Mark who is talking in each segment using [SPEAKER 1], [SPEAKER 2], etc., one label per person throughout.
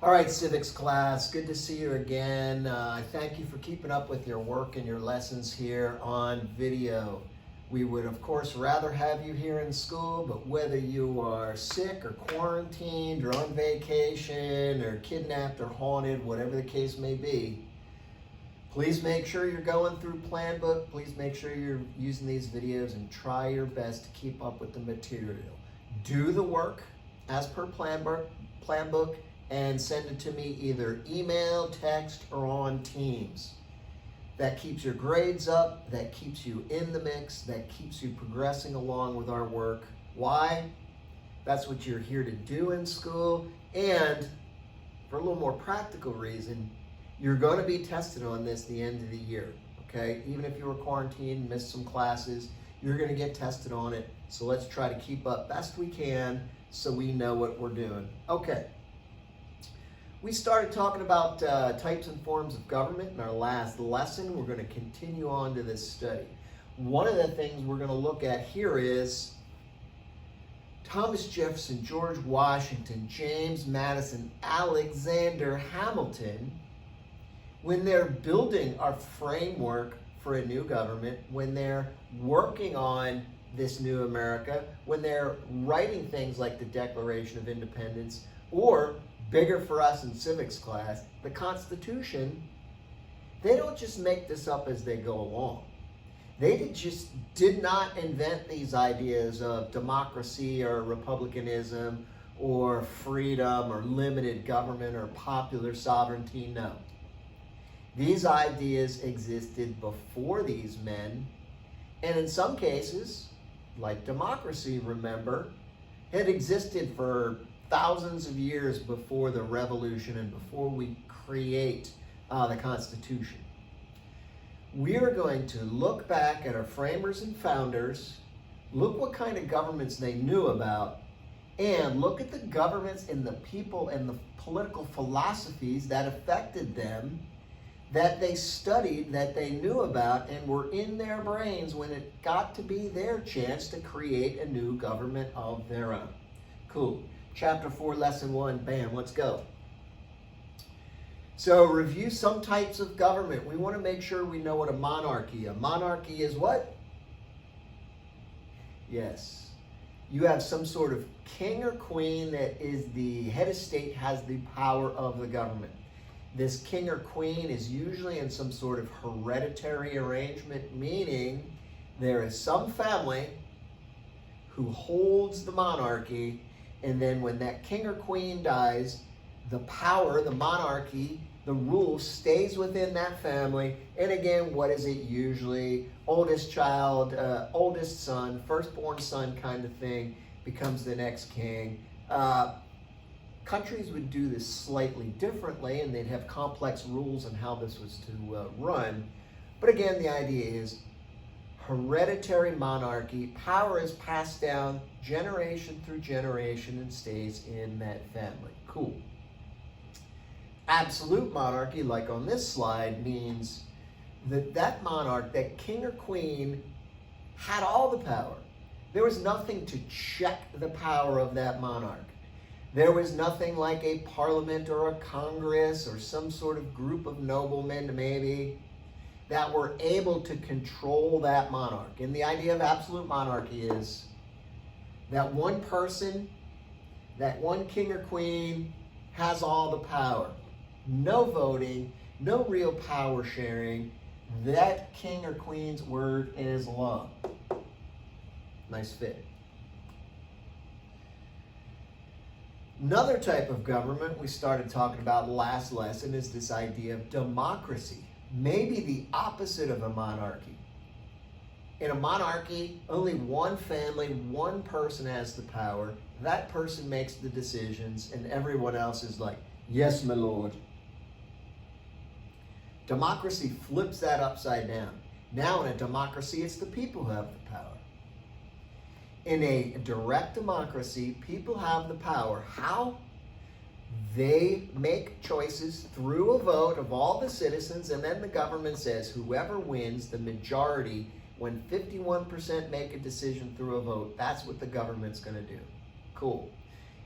[SPEAKER 1] All right, civics class, good to see you again. Thank you for keeping up with your work and your lessons here on video. We would, of course, rather have you here in school, but whether you are sick or quarantined or on vacation or kidnapped or haunted, whatever the case may be, please make sure you're going through Plan Book. Please make sure you're using these videos and try your best to keep up with the material. Do the work as per Plan Book and send it to me either email, text, or on Teams. That keeps your grades up, that keeps you in the mix, that keeps you progressing along with our work. Why? That's what you're here to do in school. And for a little more practical reason, you're going to be tested on this at the end of the year, okay? Even if you were quarantined, missed some classes, you're going to get tested on it. So let's try to keep up best we can so we know what we're doing. Okay. We started talking about types and forms of government in our last lesson. We're going to continue on to this study. One of the things we're going to look at here is Thomas Jefferson, George Washington, James Madison, Alexander Hamilton, when they're building our framework for a new government, when they're working on this new America, when they're writing things like the Declaration of Independence, or bigger for us in civics class, the Constitution, they don't just make this up as they go along. They just did not invent these ideas of democracy or republicanism or freedom or limited government or popular sovereignty. No. These ideas existed before these men, and in some cases, like democracy, remember, had existed for thousands of years before the revolution and before we create the Constitution. We are going to look back at our framers and founders, look what kind of governments they knew about, and look at the governments and the people and the political philosophies that affected them, that they studied, that they knew about, and were in their brains when it got to be their chance to create a new government of their own. Cool. Chapter 4, Lesson 1, bam, let's go. So review some types of government. We want to make sure we know what a monarchy is. A monarchy is what? Yes. You have some sort of king or queen that is the head of state, has the power of the government. This king or queen is usually in some sort of hereditary arrangement, meaning there is some family who holds the monarchy, and then when that king or queen dies, the power, the monarchy, the rule stays within that family. And again, what is it usually? Oldest child, oldest son, firstborn son kind of thing becomes the next king. Countries would do this slightly differently, and they'd have complex rules on how this was to run. But again, the idea is hereditary monarchy. Power is passed down generation through generation and stays in that family. Cool. Absolute monarchy, like on this slide, means that that monarch, that king or queen, had all the power. There was nothing to check the power of that monarch. There was nothing like a parliament or a congress or some sort of group of noblemen maybe that were able to control that monarch. And the idea of absolute monarchy is that one person, that one king or queen, has all the power. No voting, no real power sharing. That king or queen's word is law. Nice fit. Another type of government we started talking about last lesson is this idea of democracy. Maybe the opposite of a monarchy. In a monarchy, only one family, one person has the power. That person makes the decisions, and everyone else is like, yes, my lord. Democracy flips that upside down. Now in a democracy, it's the people who have the power. In a direct democracy, people have the power. How? They make choices through a vote of all the citizens, and then the government says whoever wins, the majority, when 51% make a decision through a vote, that's what the government's going to do. Cool.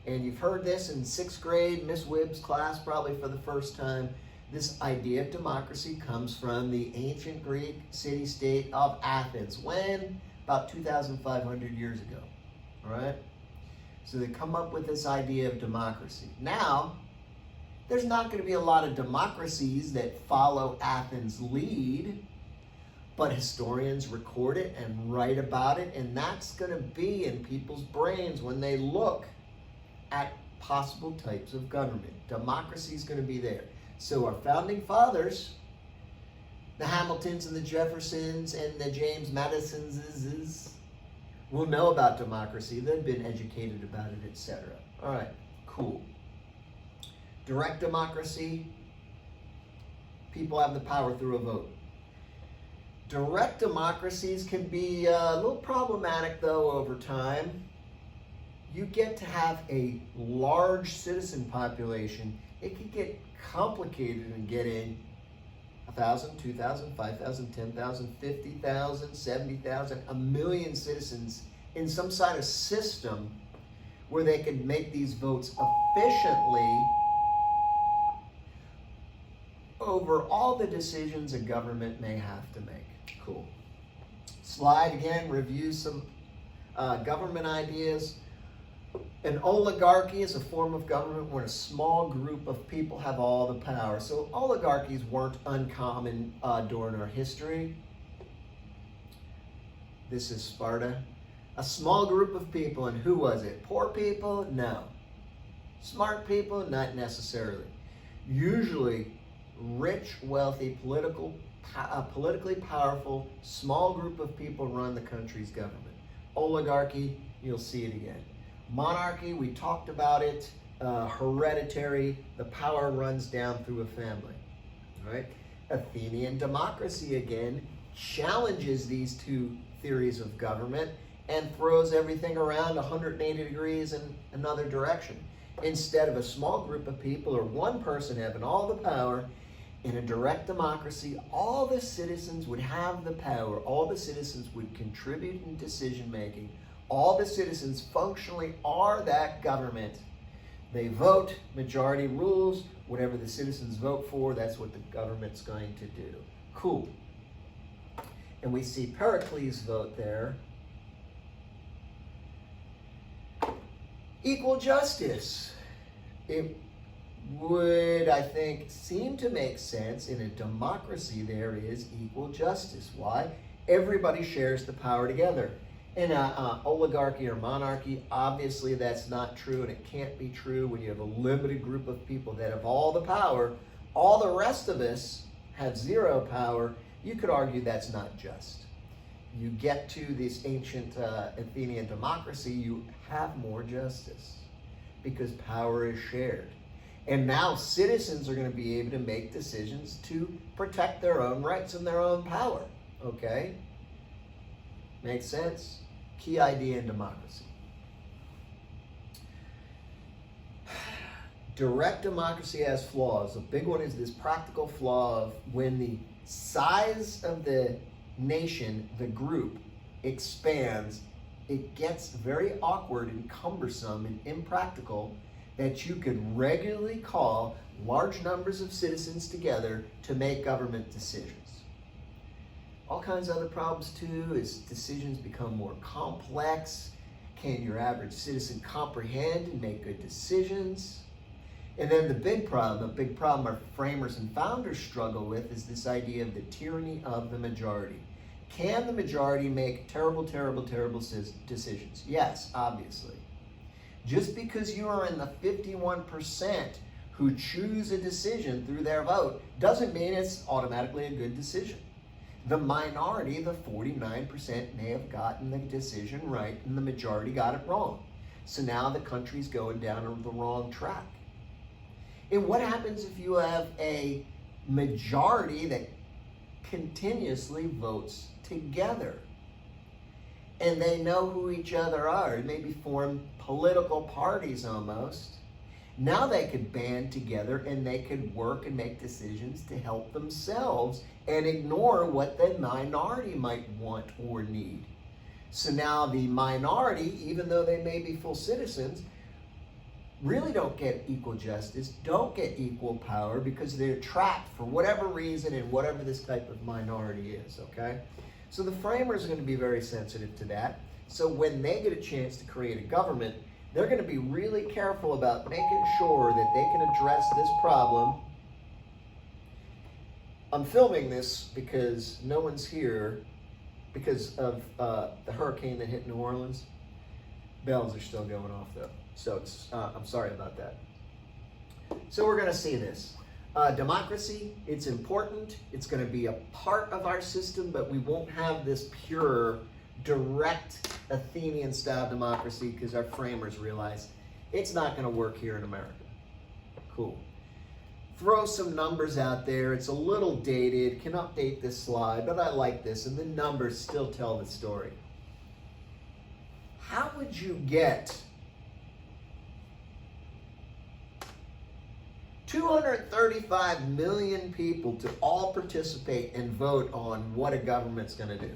[SPEAKER 1] And you've heard this in 6th grade, Miss Wibb's class, probably for the first time. This idea of democracy comes from the ancient Greek city-state of Athens. When? About 2,500 years ago. All right? So they come up with this idea of democracy. Now, there's not going to be a lot of democracies that follow Athens' lead, but historians record it and write about it, and that's going to be in people's brains when they look at possible types of government. Democracy is going to be there. So our founding fathers, the Hamiltons and the Jeffersons and the James Madisons, will know about democracy. They've been educated about it, etc. All right, cool. Direct democracy, people have the power through a vote. Direct democracies can be a little problematic, though, over time. You get to have a large citizen population. It can get complicated in getting 1,000, 2,000, 5,000, 10,000, 50,000, 70,000, a million citizens in some sort of system where they can make these votes efficiently over all the decisions a government may have to make. Cool. Slide again, review some government ideas. An oligarchy is a form of government where a small group of people have all the power. So oligarchies weren't uncommon during our history. This is Sparta. A small group of people, and who was it? Poor people? No. Smart people? Not necessarily. Usually rich, wealthy, politically powerful, small group of people run the country's government. Oligarchy, you'll see it again. Monarchy, we talked about it. Hereditary, the power runs down through a family. All right? Athenian democracy, again, challenges these two theories of government and throws everything around 180 degrees in another direction. Instead of a small group of people or one person having all the power, in a direct democracy, all the citizens would have the power. All the citizens would contribute in decision-making. All the citizens functionally are that government. They vote, majority rules. Whatever the citizens vote for, that's what the government's going to do. Cool. And we see Pericles' vote there. Equal justice. It would, I think, seem to make sense. In a democracy, there is equal justice. Why? Everybody shares the power together. In an oligarchy or monarchy, obviously that's not true, and it can't be true when you have a limited group of people that have all the power. All the rest of us have zero power. You could argue that's not just. You get to this ancient Athenian democracy, you have more justice because power is shared. And now citizens are going to be able to make decisions to protect their own rights and their own power. Okay? Makes sense? Key idea in democracy. Direct democracy has flaws. A big one is this practical flaw of when the size of the nation, the group, expands, it gets very awkward and cumbersome and impractical that you could regularly call large numbers of citizens together to make government decisions. All kinds of other problems too, as decisions become more complex. Can your average citizen comprehend and make good decisions? And then the big problem our framers and founders struggle with is this idea of the tyranny of the majority. Can the majority make terrible, terrible, terrible decisions? Yes, obviously. Just because you are in the 51% who choose a decision through their vote doesn't mean it's automatically a good decision. The minority, the 49%, may have gotten the decision right and the majority got it wrong. So now the country's going down the wrong track. And what happens if you have a majority that continuously votes together? And they know who each other are. It maybe form political parties almost. Now they could band together and they could work and make decisions to help themselves and ignore what the minority might want or need. So now the minority, even though they may be full citizens, really don't get equal justice, don't get equal power because they're trapped for whatever reason in whatever this type of minority is, okay? So the framers are going to be very sensitive to that. So when they get a chance to create a government, they're going to be really careful about making sure that they can address this problem. I'm filming this because no one's here because of the hurricane that hit New Orleans. Bells are still going off though. So it's, I'm sorry about that. So we're going to see this. Democracy, it's important. It's going to be a part of our system, but we won't have this pure, direct Athenian style democracy because our framers realized it's not going to work here in America. Cool. Throw some numbers out there. It's a little dated. Can update this slide, but I like this, and the numbers still tell the story. How would you get 235 million people to all participate and vote on what a government's going to do?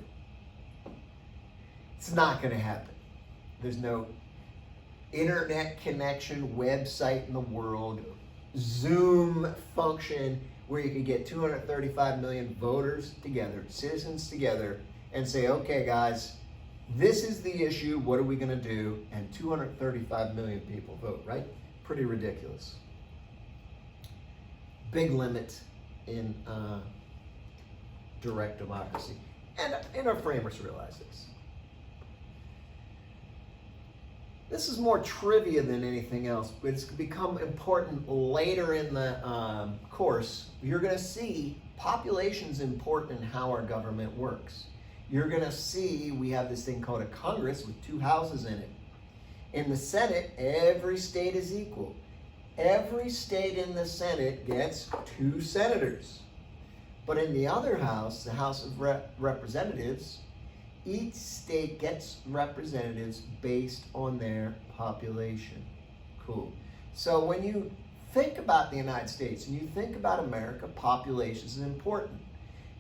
[SPEAKER 1] It's not going to happen. There's no internet connection, website in the world, Zoom function where you can get 235 million voters together, citizens together, and say, okay, guys, this is the issue. What are we going to do? And 235 million people vote, right? Pretty ridiculous. Big limit in direct democracy. And our framers realize this. This is more trivia than anything else, but it's become important later in the course. You're going to see population's important in how our government works. You're going to see we have this thing called a Congress with 2 houses in it. In the Senate, every state is equal. Every state in the Senate gets 2 senators. But in the other house, the House of Representatives, each state gets representatives based on their population. Cool. So when you think about the United States and you think about America, population is important.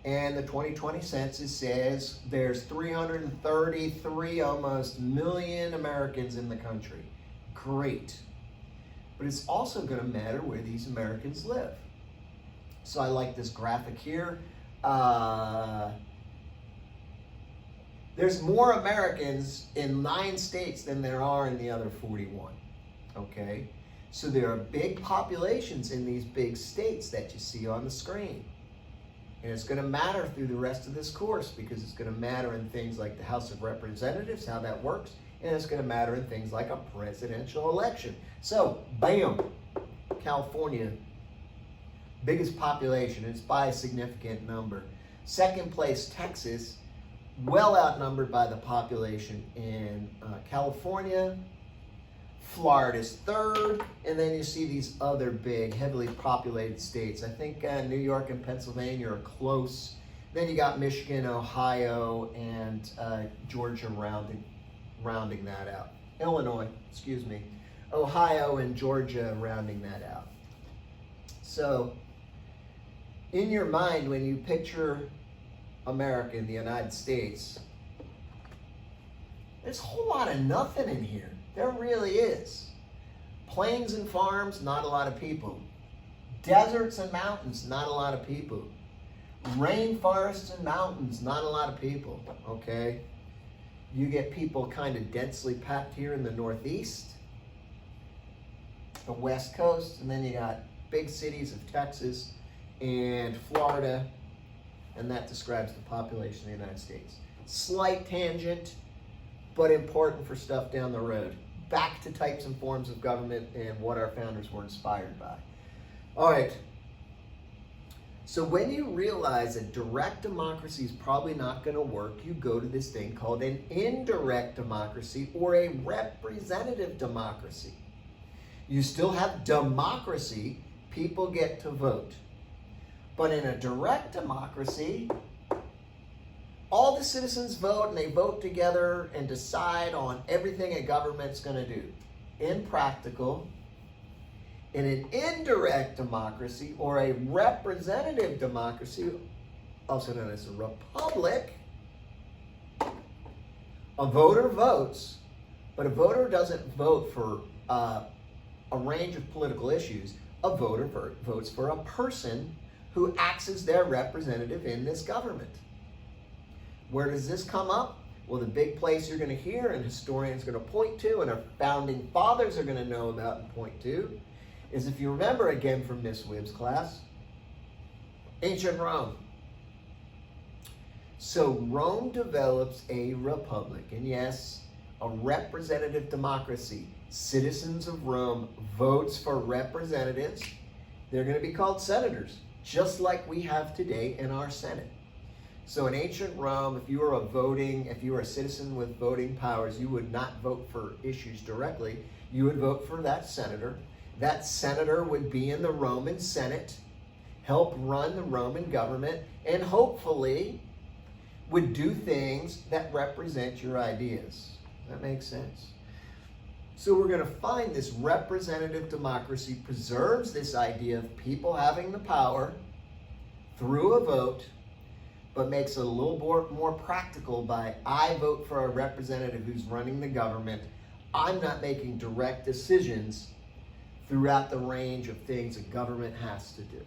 [SPEAKER 1] And the 2020 census says there's 333 almost million Americans in the country. Great. But it's also going to matter where these Americans live. So I like this graphic here. There's more Americans in 9 states than there are in the other 41. Okay? So there are big populations in these big states that you see on the screen. And it's going to matter through the rest of this course because it's going to matter in things like the House of Representatives, how that works, and it's going to matter in things like a presidential election. So, bam, California, biggest population. It's by a significant number. Second place, Texas, well outnumbered by the population in California. Florida's third, and then you see these other big, heavily populated states. I think New York and Pennsylvania are close. Then you got Michigan, Ohio, and Georgia rounding that out. Illinois, excuse me. Ohio and Georgia rounding that out. So, in your mind, when you picture America in the United States, there's a whole lot of nothing in here. There really is. Plains and farms, not a lot of people. Deserts and mountains, not a lot of people. Rainforests and mountains, not a lot of people, okay? You get people kind of densely packed here in the Northeast, the West Coast, and then you got big cities of Texas and Florida, and that describes the population of the United States. Slight tangent, but important for stuff down the road. Back to types and forms of government and what our founders were inspired by. All right. So when you realize that direct democracy is probably not going to work, you go to this thing called an indirect democracy or a representative democracy. You still have democracy, people get to vote. But in a direct democracy, all the citizens vote and they vote together and decide on everything a government's going to do. Impractical. In an indirect democracy or a representative democracy, also known as a republic, a voter votes, but a voter doesn't vote for a range of political issues, a voter votes for a person who acts as their representative in this government. Where does this come up? Well, the big place you're going to hear and historians are going to point to and our founding fathers are going to know about and point to is, if you remember again from Miss Wibb's class, ancient Rome. So Rome develops a republic, and yes, a representative democracy. Citizens of Rome votes for representatives. They're going to be called senators, just like we have today in our Senate. So in ancient Rome, if you were a citizen with voting powers, you would not vote for issues directly. You would vote for that senator. That senator would be in the Roman Senate, help run the Roman government, and hopefully would do things that represent your ideas. That makes sense? So we're going to find this representative democracy preserves this idea of people having the power through a vote, but makes it a little more practical by, I vote for a representative who's running the government. I'm not making direct decisions throughout the range of things a government has to do.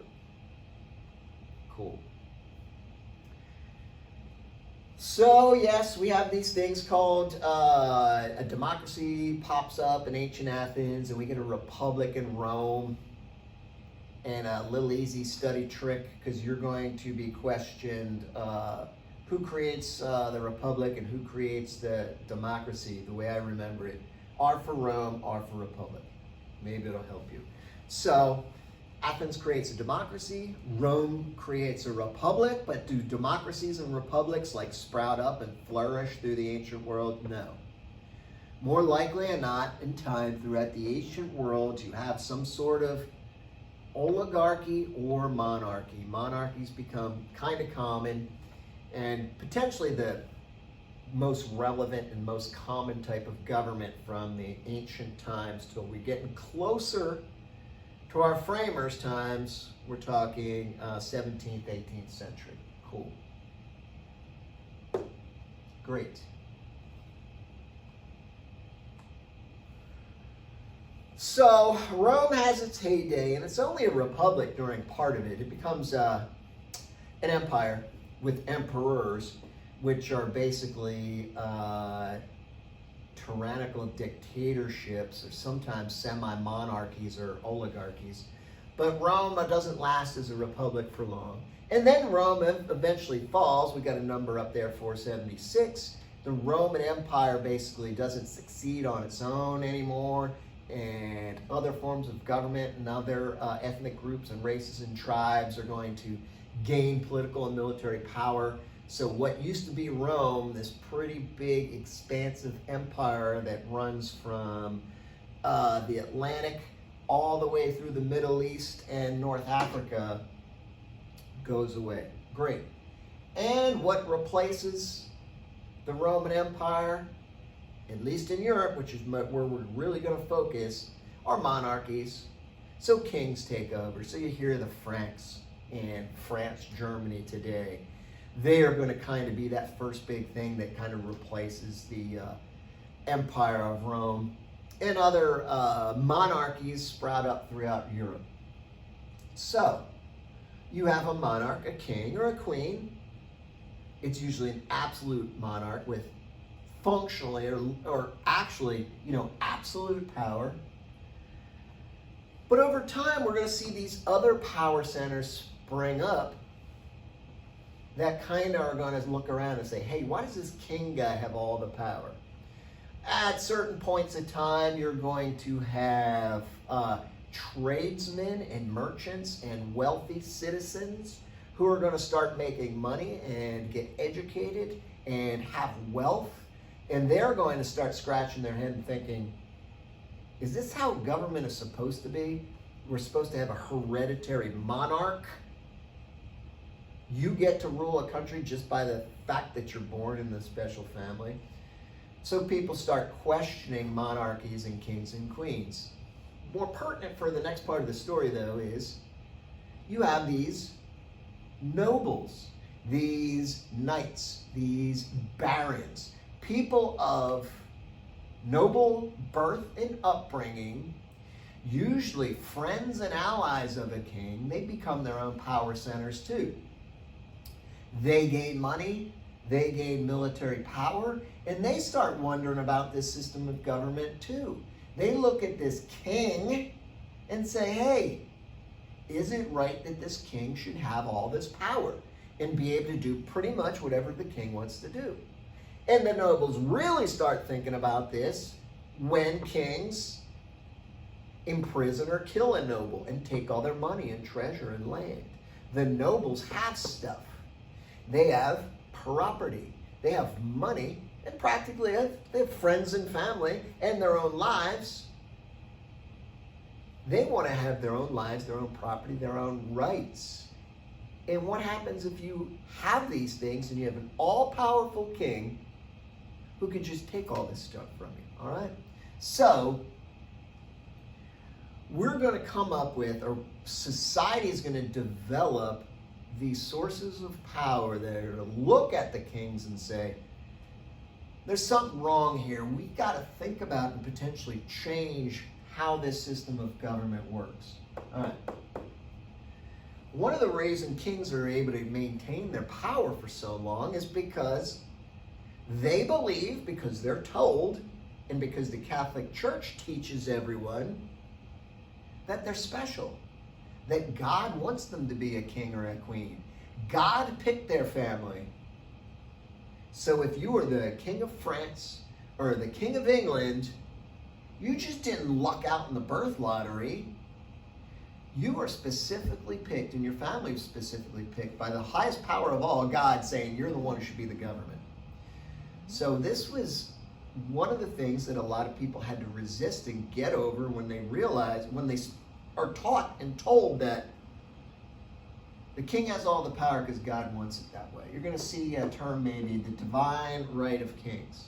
[SPEAKER 1] Cool. So yes, we have these things called a democracy pops up in ancient Athens, and we get a republic in Rome. And a little easy study trick, because you're going to be questioned who creates the republic and who creates the democracy. The way I remember it, R for Rome, R for republic. Maybe it'll help you. So Athens creates a democracy, Rome creates a republic, but do democracies and republics like sprout up and flourish through the ancient world? No. More likely than not, in time throughout the ancient world, you have some sort of oligarchy or monarchy. Monarchies become kind of common, and potentially the most relevant and most common type of government from the ancient times till we're getting closer to our framers' times. We're talking 17th, 18th century. Cool. Great. So Rome has its heyday, and it's only a republic during part of it. It becomes an empire with emperors, which are basically tyrannical dictatorships, or sometimes semi-monarchies or oligarchies. But Rome doesn't last as a republic for long. And then Rome eventually falls. We got a number up there, 476. The Roman Empire basically doesn't succeed on its own anymore, and other forms of government and other ethnic groups and races and tribes are going to gain political and military power. So what used to be Rome, this pretty big, expansive empire that runs from the Atlantic all the way through the Middle East and North Africa, goes away. Great. And what replaces the Roman Empire, at least in Europe, which is where we're really going to focus, are monarchies. So kings take over. So you hear the Franks and France, Germany today. They are going to kind of be that first big thing that kind of replaces the Empire of Rome. And other monarchies sprout up throughout Europe. So you have a monarch, a king, or a queen. It's usually an absolute monarch with functionally or actually, absolute power. But over time, we're going to see these other power centers spring up that kind of are going to look around and say, hey, why does this king guy have all the power? At certain points in time, you're going to have tradesmen and merchants and wealthy citizens who are going to start making money and get educated and have wealth. And they're going to start scratching their head and thinking, is this how government is supposed to be? We're supposed to have a hereditary monarch? You get to rule a country just by the fact that you're born in this special family? So people start questioning monarchies and kings and queens. More pertinent for the next part of the story, though, is you have these nobles, these knights, these barons, people of noble birth and upbringing Usually friends and allies of a king, they become their own power centers too. They gain money, they gain military power, and they start wondering about this system of government too. They look at this king and say, hey, is it right that this king should have all this power and be able to do pretty much whatever the king wants to do? And the nobles really start thinking about this when kings imprison or kill a noble and take all their money and treasure and land. The nobles have stuff. They have property. They have money, and practically they have friends and family and their own lives. They want to have their own lives, their own property, their own rights. And what happens if you have these things and you have an all-powerful king who can just take all this stuff from you, all right? So, we're going to come up with, or society is going to develop these sources of power that are to look at the kings and say, there's something wrong here. We've got to think about and potentially change how this system of government works. All right. One of the reasons kings are able to maintain their power for so long is because they believe, because they're told, and because the Catholic Church teaches everyone, that they're special, that God wants them to be a king or a queen. God picked their family. So if you were the king of France or the king of England, you just didn't luck out in the birth lottery. You were specifically picked, and your family was specifically picked by the highest power of all, God, saying you're the one who should be the government. So this was one of the things that a lot of people had to resist and get over when they realized, when they are taught and told that the king has all the power because God wants it that way. You're going to see a term maybe, the divine right of kings.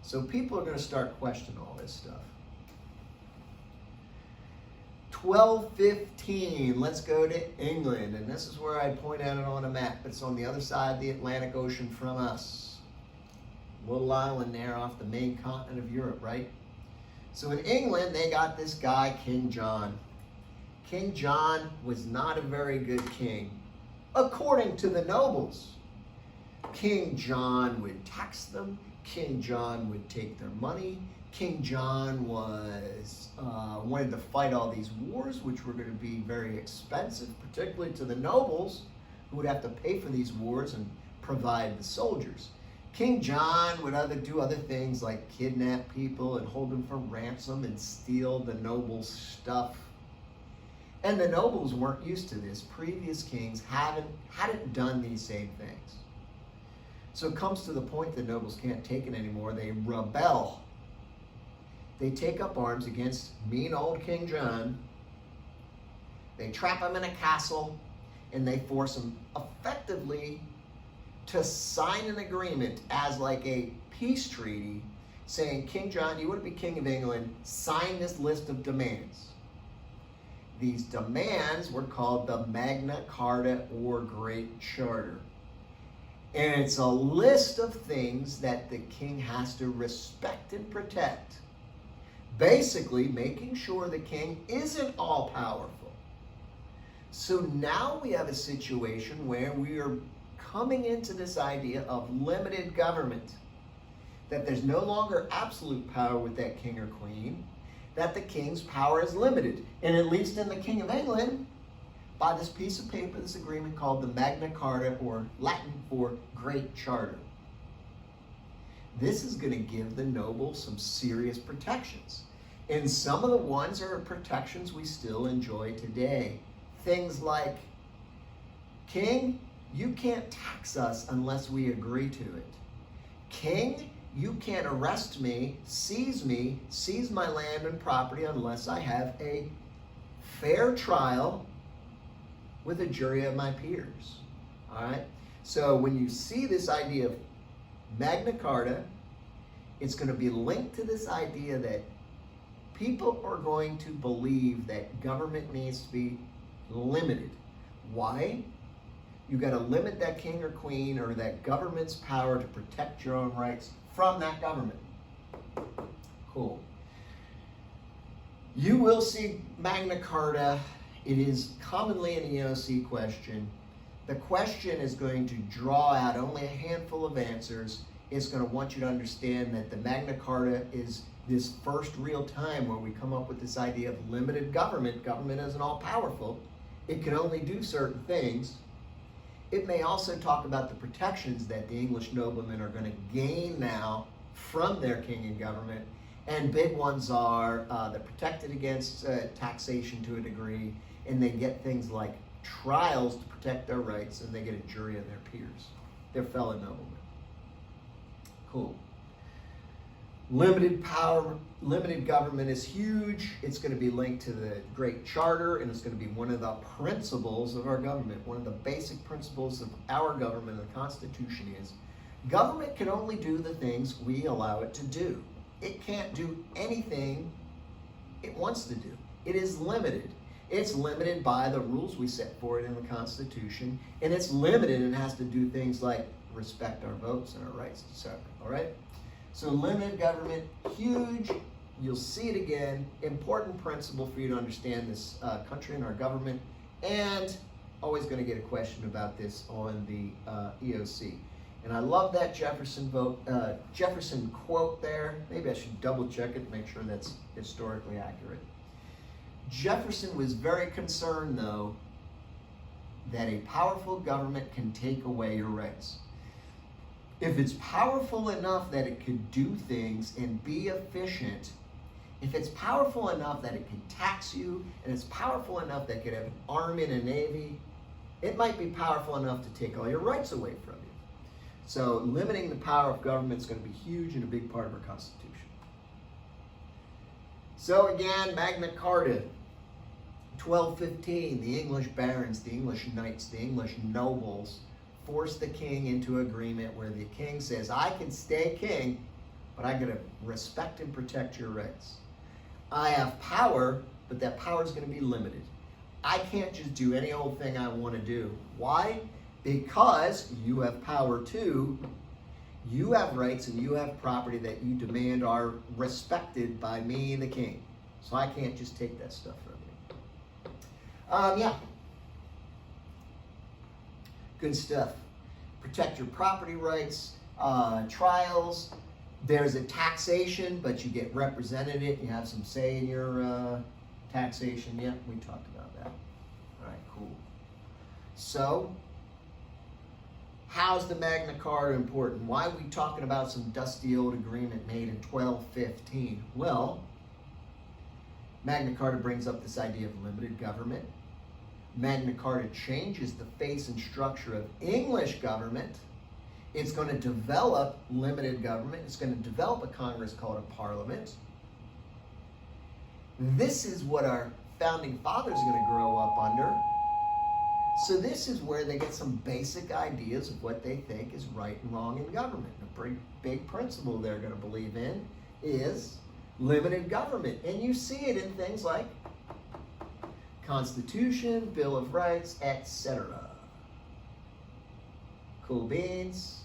[SPEAKER 1] So people are going to start questioning all this stuff. 1215, let's go to England. And this is where I point out it on a map. It's on the other side of the Atlantic Ocean from us. Little island there off the main continent of Europe, right? So in England, they got this guy, King John. King John was not a very good king, according to the nobles. King John would tax them. King John would take their money. King John wanted to fight all these wars, which were going to be very expensive, particularly to the nobles, who would have to pay for these wars and provide the soldiers. King John would do other things like kidnap people and hold them for ransom and steal the nobles' stuff. And the nobles weren't used to this. Previous kings hadn't done these same things. So it comes to the point the nobles can't take it anymore. They rebel. They take up arms against mean old King John. They trap him in a castle, and they force him effectively to sign an agreement as like a peace treaty saying, King John, you want to be king of England, sign this list of demands. These demands were called the Magna Carta or Great Charter. And it's a list of things that the king has to respect and protect. Basically, making sure the king isn't all powerful. So now we have a situation where we are coming into this idea of limited government. That there's no longer absolute power with that king or queen. That the king's power is limited. And at least in the King of England, by this piece of paper, this agreement called the Magna Carta, or Latin for Great Charter. This is going to give the nobles some serious protections. And some of the ones are protections we still enjoy today. Things like, King, you can't tax us unless we agree to it. King, you can't arrest me, seize my land and property unless I have a fair trial with a jury of my peers. All right? So when you see this idea of Magna Carta, it's going to be linked to this idea that people are going to believe that government needs to be limited. Why? You got to limit that king or queen or that government's power to protect your own rights from that government. Cool. You will see Magna Carta. It is commonly an EOC question. The question is going to draw out only a handful of answers. It's going to want you to understand that the Magna Carta is this first real time where we come up with this idea of limited government. Government isn't all powerful. It can only do certain things. It may also talk about the protections that the English noblemen are going to gain now from their king and government. And big ones are they're protected against taxation to a degree, and they get things like trials to protect their rights, and they get a jury of their peers, their fellow noblemen. Cool. Limited power, limited government is huge. It's going to be linked to the Great Charter, and it's going to be one of the principles of our government. One of the basic principles of our government, the Constitution, is government can only do the things we allow it to do. It can't do anything it wants to do. It is limited. It's limited by the rules we set for it in the Constitution, and it's limited and has to do things like respect our votes and our rights, etc. All right? So limited government, huge. You'll see it again. Important principle for you to understand this country and our government, and always going to get a question about this on the EOC. And I love that Jefferson quote there. Maybe I should double check it and make sure that's historically accurate. Jefferson was very concerned, though, that a powerful government can take away your rights. If it's powerful enough that it could do things and be efficient, if it's powerful enough that it can tax you, and it's powerful enough that it could have an army and a navy, it might be powerful enough to take all your rights away from you. So limiting the power of government is going to be huge and a big part of our Constitution. So again, Magna Carta, 1215, the English barons, the English knights, the English nobles force the king into agreement where the king says, I can stay king, but I'm going to respect and protect your rights. I have power, but that power is going to be limited. I can't just do any old thing I want to do. Why? Because you have power too. You have rights and you have property that you demand are respected by me, the king. So I can't just take that stuff from you. Yeah. Good stuff. Protect your property rights, trials. There's a taxation, but you get represented it. You have some say in your taxation. Yeah, we talked about that. All right, cool. So, how's the Magna Carta important? Why are we talking about some dusty old agreement made in 1215? Well, Magna Carta brings up this idea of limited government. Magna Carta changes the face and structure of English government. It's going to develop limited government. It's going to develop a Congress called a Parliament. This is what our founding fathers are going to grow up under. So this is where they get some basic ideas of what they think is right and wrong in government. A big principle they're going to believe in is limited government. And you see it in things like Constitution, Bill of Rights, etc. Cool beans.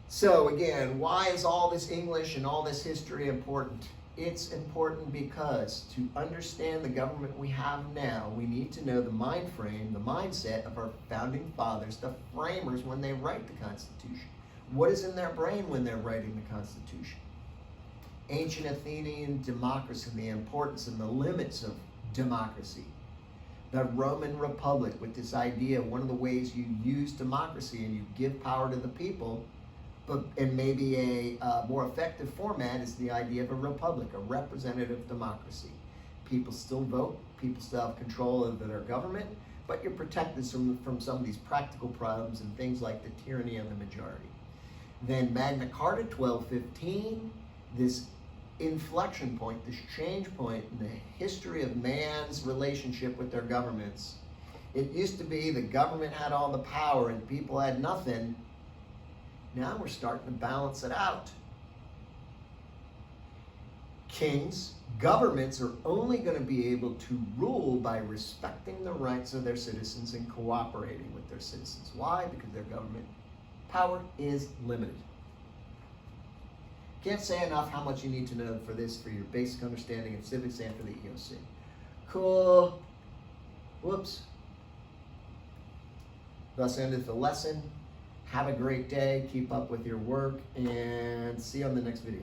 [SPEAKER 1] So again, why is all this English and all this history important? It's important because to understand the government we have now, we need to know the mind frame, the mindset of our founding fathers, the framers when they write the Constitution. What is in their brain when they're writing the Constitution? Ancient Athenian democracy and the importance and the limits of democracy. The Roman Republic with this idea, one of the ways you use democracy and you give power to the people, but and maybe a more effective format is the idea of a republic, a representative democracy. People still vote, people still have control over their government, but you're protected from some of these practical problems and things like the tyranny of the majority. Then Magna Carta 1215, this inflection point, this change point in the history of man's relationship with their governments. It used to be the government had all the power and people had nothing. Now we're starting to balance it out. Kings, governments are only going to be able to rule by respecting the rights of their citizens and cooperating with their citizens. Why? Because their government power is limited. Can't say enough how much you need to know for this, for your basic understanding of civics and for the EOC. Cool. Whoops. Thus endeth the lesson. Have a great day. Keep up with your work, and see you on the next video.